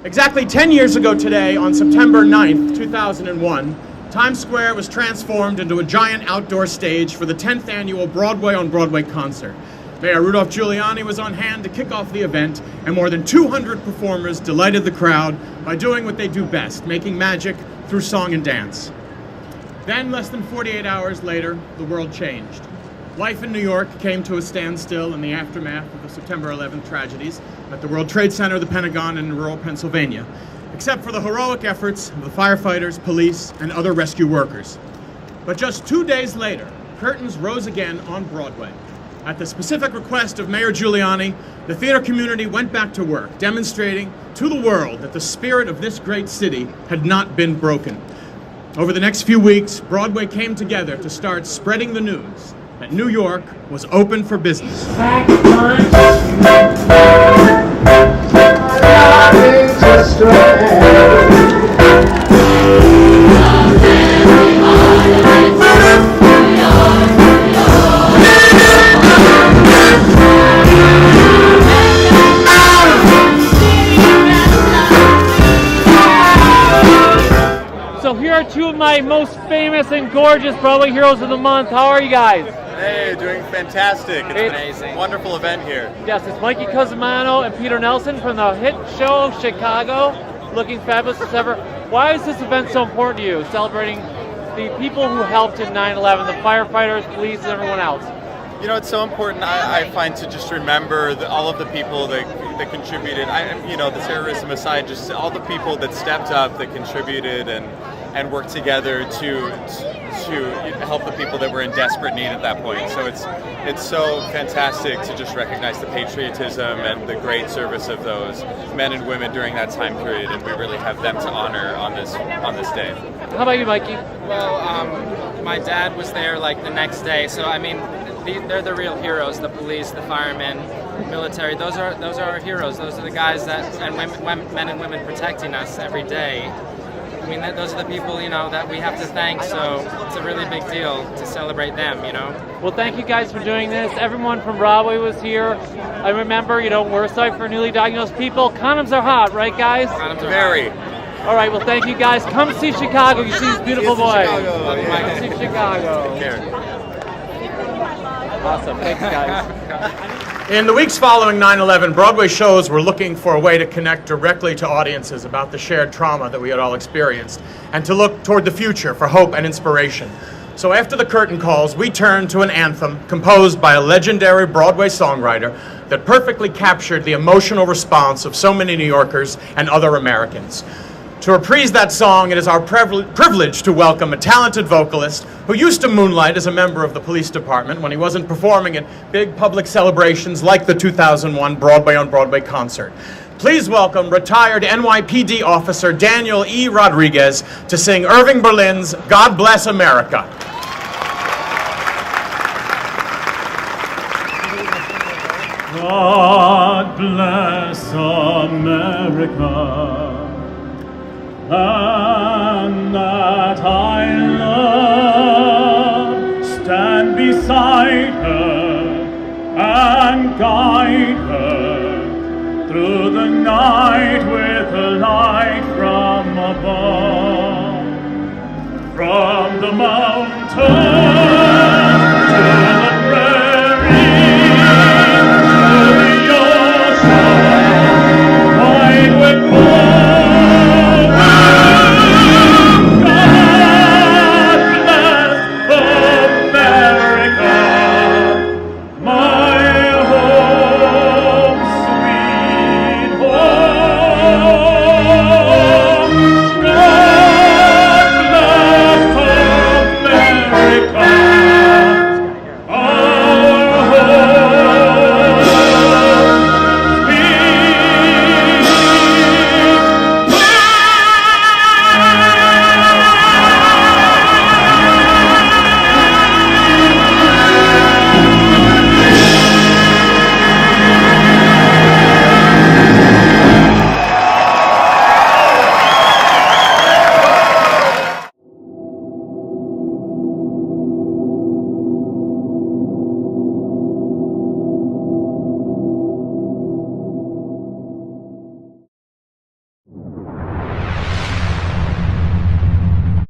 Exactly 10 years ago today, on September 9th, 2001, Times Square was transformed into a giant outdoor stage for the 10th annual Broadway on Broadway concert. Mayor Rudolph Giuliani was on hand to kick off the event, and more than 200 performers delighted the crowd by doing what they do best, making magic through song and dance. Then, less than 48 hours later, the world changed. Life in New York came to a standstill in the aftermath of the September 11th tragedies at the World Trade Center, the Pentagon, and in rural Pennsylvania, except for the heroic efforts of the firefighters, police, and other rescue workers. But just 2 days later, curtains rose again on Broadway. At the specific request of Mayor Giuliani, the theater community went back to work, demonstrating to the world that the spirit of this great city had not been broken. Over the next few weeks, Broadway came together to start spreading the news that New York was open for business. So here are two of my most famous and gorgeous Broadway heroes of the month. How are you guys? Hey, doing fantastic. It's amazing. A wonderful event here. Yes, it's Mikey Cusumano and Peter Nelson from the hit show Chicago, looking fabulous as ever. Why is this event so important to you, celebrating the people who helped in 9/11, the firefighters, police, and everyone else? You know, it's so important, I find, to just remember all of the people that contributed. The terrorism aside, just all the people that stepped up, that contributed and worked together to help the people that were in desperate need at that point. So it's so fantastic to just recognize the patriotism and the great service of those men and women during that time period, and we really have them to honor on this day. How about you, Mikey? Well, my dad was there like the next day, so I mean, they're the real heroes. The police, the firemen, military. Those are our heroes. Those are the guys and men and women protecting us every day. I mean, those are the people, that we have to thank, so it's a really big deal to celebrate them, Well, thank you guys for doing this. Everyone from Broadway was here. I remember, we're sorry for newly diagnosed people. Condoms are hot, right, guys? Condoms are Very. All right, well, thank you guys. Come see Chicago. You see these beautiful boys. Chicago. Come see Chicago. Take care. Awesome. Thanks, guys. In the weeks following 9/11, Broadway shows were looking for a way to connect directly to audiences about the shared trauma that we had all experienced, and to look toward the future for hope and inspiration. So after the curtain calls, we turned to an anthem composed by a legendary Broadway songwriter that perfectly captured the emotional response of so many New Yorkers and other Americans. To reprise that song, it is our privilege to welcome a talented vocalist who used to moonlight as a member of the police department when he wasn't performing at big public celebrations like the 2001 Broadway on Broadway concert. Please welcome retired NYPD officer Daniel E. Rodriguez to sing Irving Berlin's God Bless America. God bless America, and that I love, stand beside her and guide her through the night with a light from above, from the mountains.